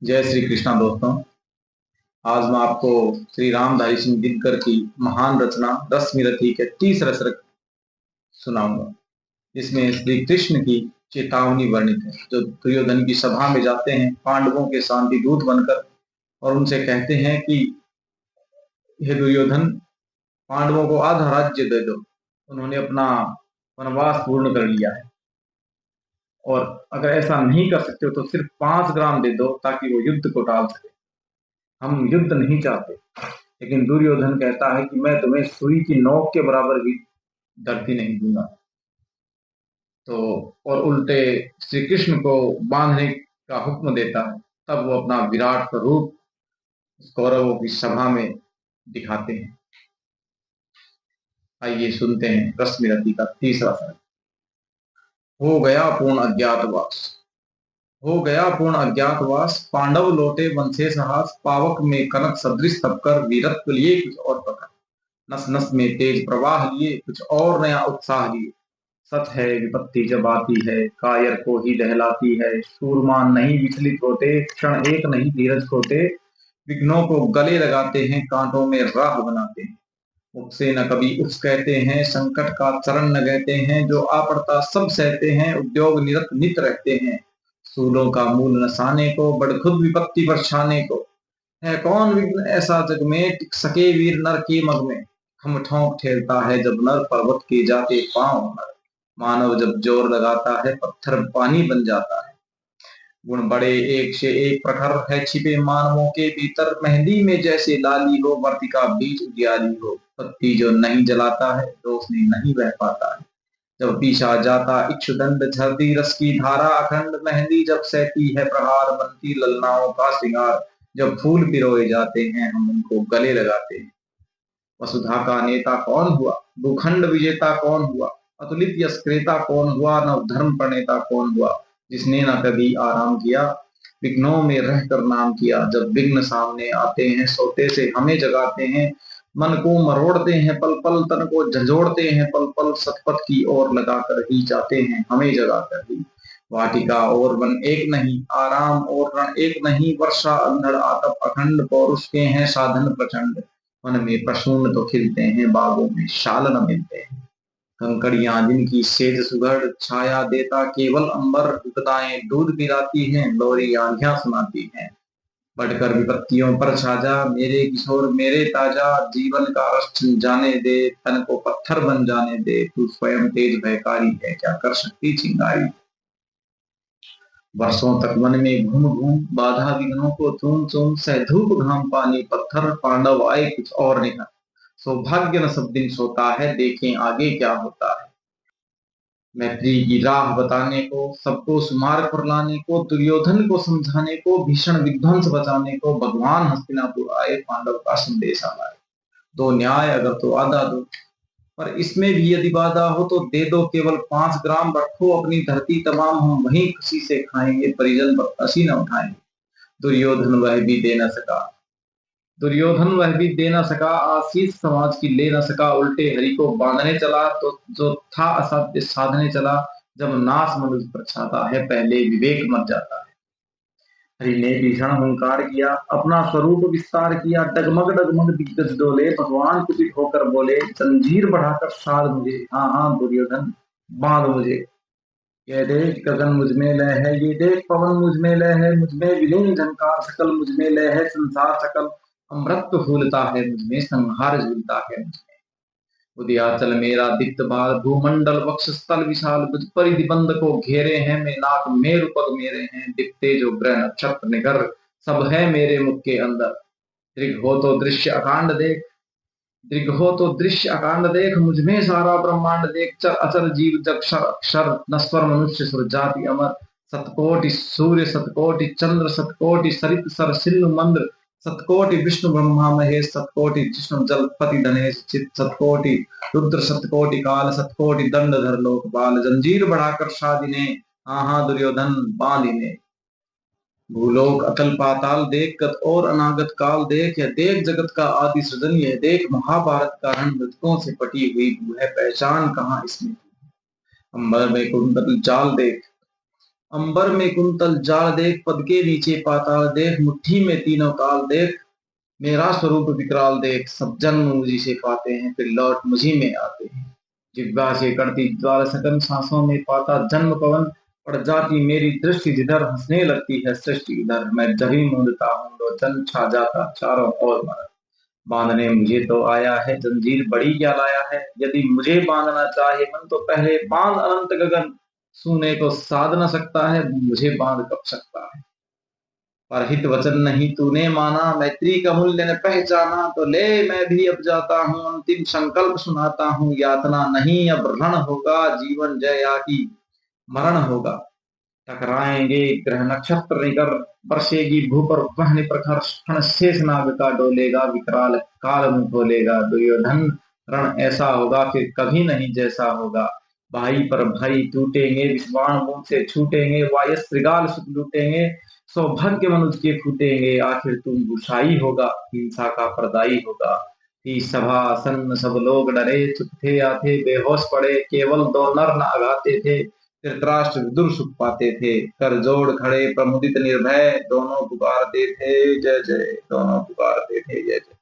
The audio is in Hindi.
जय श्री कृष्णा दोस्तों। आज मैं आपको श्री रामधारी सिंह दिनकर की महान रचना रश्मिरथी के 30 रसरक सुनाऊंगा। इसमें श्री कृष्ण की चेतावनी वर्णित है, जो दुर्योधन की सभा में जाते हैं पांडवों के शांति दूत बनकर और उनसे कहते हैं कि हे दुर्योधन, पांडवों को आधा राज्य दे दो। उन्होंने अपना वनवास पूर्ण कर लिया है और अगर ऐसा नहीं कर सकते हो तो सिर्फ 5 ग्राम दे दो ताकि वो युद्ध को टाल सके। हम युद्ध नहीं चाहते। लेकिन दुर्योधन कहता है कि मैं तुम्हें सुई की नोक के बराबर भी धरती नहीं दूंगा। तो और उल्टे श्री कृष्ण को बांधने का हुक्म देता है। तब वो अपना विराट स्वरूप कौरवों की सभा में दिखाते हैं। आइए सुनते हैं रश्मिरथी का तीसरा सर्ग। हो गया पूर्ण अज्ञातवास। हो गया पूर्ण अज्ञातवास, पांडव लौटे वन से साहस। पावक में कनक सदृश तपकर वीरत्व लिए कुछ और प्रकार। नस नस में तेज प्रवाह लिए कुछ और नया उत्साह लिए। सच है विपत्ति जब आती है कायर को ही दहलाती है। सूरमान नहीं विचलित होते, क्षण एक नहीं धीरज खोते। विघ्नों को गले लगाते हैं, कांटों में राह बनाते हैं। उससे न कभी उस कहते हैं, संकट का चरण न कहते हैं। जो आ पड़ता सब सहते हैं, उद्योग निरत नित रहते हैं। सूलों का मूल नसाने को, बड़ खुद विपत्ति बरछाने को। है कौन विघ्न ऐसा जग में, टिक सके वीर नर के मग में। हम ठोंक ठेलता है जब नर, पर्वत के जाते पांव नर। मानव जब जोर लगाता है, पत्थर पानी बन जाता है। गुण बड़े एक से एक प्रखर है छिपे मानवों के भीतर। मेहंदी में जैसे लाली हो, वर्तिका बीच उजियाली हो। पत्ती जो नहीं जलाता है, रोशनी नहीं बह पाता है। जब पीछा जाता इक्षुदंड, झरती रस की धारा अखंड। मेहंदी जब सहती है प्रहार, बनती ललनाओं का श्रृंगार। जब फूल पिरोए जाते हैं, हम उनको गले लगाते हैं। वसुधा का नेता कौन हुआ, भूखंड विजेता कौन हुआ। अतुलित यश क्रेता कौन हुआ, नव धर्म प्रणेता कौन हुआ। जिसने न कभी आराम किया, विघ्नों में रहकर नाम किया। जब विघ्न सामने आते हैं, सोते से हमें जगाते हैं। मन को मरोड़ते हैं पल पल, तन को झंझोड़ते हैं पल पल। सतपथ की ओर लगाकर ही जाते हैं, हमें जगाकर ही। वाटिका और वन एक नहीं, आराम और रण एक नहीं। वर्षा अंधड़ आतप अखंड, पौरुष के हैं साधन प्रचंड। वन में प्रसून तो खिलते हैं, बागों में शाल न मिलते हैं। कंकड़ियां जिनकी सेज सुघड़, छाया देता केवल अंबर। विपदाएं दूध पिलाती हैं, लोरी आंधियां सुनाती हैं। बढ़कर विपत्तियों पर छाजा, मेरे किशोर मेरे ताजा। जीवन का रस छिन जाने दे, तन को पत्थर बन जाने दे। तू स्वयं तेज भयकारी है, क्या कर सकती चिंगारी। वर्षों तक वन में घूम घूम, बाधा विघ्नों को चूम चूम। सह धूप घाम पानी पत्थर, पांडव आए कुछ और निकल। सौभाग्य न सब दिन सोता है, देखें आगे क्या होता है। मैत्री की राह बताने को, सबको सुमार्ग पर लाने को। दुर्योधन को समझाने को, भीषण विध्वंस बचाने को। भगवान हस्तिनापुर आए, पांडव का संदेशा लाए। दो न्याय अगर तो आधा दो, पर इसमें भी यदि बाधा हो तो दे दो। केवल 5 ग्राम रखो अपनी धरती तमाम, हम वहीं खुशी से खाएंगे, परिजन बदमाशी न उठाएंगे। दुर्योधन वह भी दे न सका, दुर्योधन वह भी दे न सका। आशीष समाज की ले न सका, उल्टे हरि को बांधने चला। तो जो था असाध्य साधने चला। जब नाश मनुष्य पर छाता है, पहले विवेक मर जाता है। हरि ने भीषण हुंकार किया, अपना स्वरूप विस्तार किया। डगमग डगमग दिग्गज डोले, भगवान कुपित होकर बोले। जंजीर बढ़ाकर साध मुझे, हाँ हाँ दुर्योधन बांध मुझे। ये देख गगन मुझ में लय है, ये देख पवन मुझ में लय है। मुझ में विलीन झंकार सकल, मुझ में लय है संसार सकल। अमृत फूलता है मुझ में, संहार झूलता है मुझ में। उदयाचल मेरा दिक्त बाल, भूमंडल वक्षस्थल विशाल। मुझ परिधि बंध को घेरे हैं, मैं नाक मेरु पग मेरे हैं। दिखते जो ग्रह नक्षत्र निगर, सब है मेरे मुख के अंदर। दृग हो तो दृश्य अकांड देख, दृग हो तो दृश्य अकांड देख। मुझ में सारा ब्रह्मांड देख। चर अचर जीव जग क्षर अक्षर, नश्वर मनुष्य सुर जाति अमर। सतकोटि सूर्य सतकोटि चंद्र, सतकोटि सरित सर सिंधु मंद्र। सतकोटि विष्णु ब्रह्मा महेश, सतकोटि जिष्णु जलपति धनेश। चित सतकोटि रुद्र, सतकोटि काल। सतकोटि दंडधर लोकपाल। जंजीर बढ़ाकर शादिने, हाँ हाँ दुर्योधन बांधिने। भूलोक अतल पाताल देख, गत और अनागत काल देख। यह देख जगत का आदि सृजन, यह देख महाभारत का रण। मृतकों से पटी हुई भू है, पहचान कहाँ इसमें। अंबर में कुंडल जाल देख, अंबर में कुंतल जाल देख, पद के नीचे पाताल देख, मुट्ठी में तीनों काल देख, मेरा स्वरूप विकराल देख। सब जन्म मुझी से पाते हैं, फिर लौट मुझी में आते हैं। जिह्वा से करती ज्वाल सकन, सांसों में पाता जन्म पवन, पड़ जाती मेरी दृष्टि जिधर, हंसने लगती है सृष्टि इधर। मैं जभी मूंदता हूँ लोचन, छा जाता चारों ओर मरण। बांधने मुझे तो आया है, जंजीर बड़ी क्या लाया है। यदि मुझे बांधना चाहे मन, तो पहले बांध अनंत गगन। सूने को साध न सकता है, मुझे बांध कब सकता है। पर हित वचन नहीं तूने माना, मैत्री का मूल्य न पहचाना, तो ले मैं भी अब जाता हूँ। अंतिम संकल्प सुनाता हूँ, यातना नहीं अब रण होगा, जीवन जया की मरण होगा। टकराएंगे ग्रह नक्षत्र निकर, बरसेगी भू पर वहन प्रखर, क्षण शेष नाग का डोलेगा, विकराल काल मुंह खोलेगा। दुर्योधन रण ऐसा होगा, फिर कभी नहीं जैसा होगा। भाई पर भाई टूटेंगे, विष बाण मुंह से छूटेंगे, वायस श्रृगाल सुख लूटेंगे, सौभाग्य मनुज के फूटेंगे। आखिर तुम गुसाई होगा, हिंसा का परदाई होगा। थी सभा आसन्न, सब लोग डरे, चुप थे या थे बेहोश पड़े, केवल दो नर न आगाते थे, धृतराष्ट्र विदुर सुख पाते थे। कर जोड़ खड़े प्रमुदित निर्भय, दोनों पुकारते थे जय जय, दोनों पुकारते थे जय जय।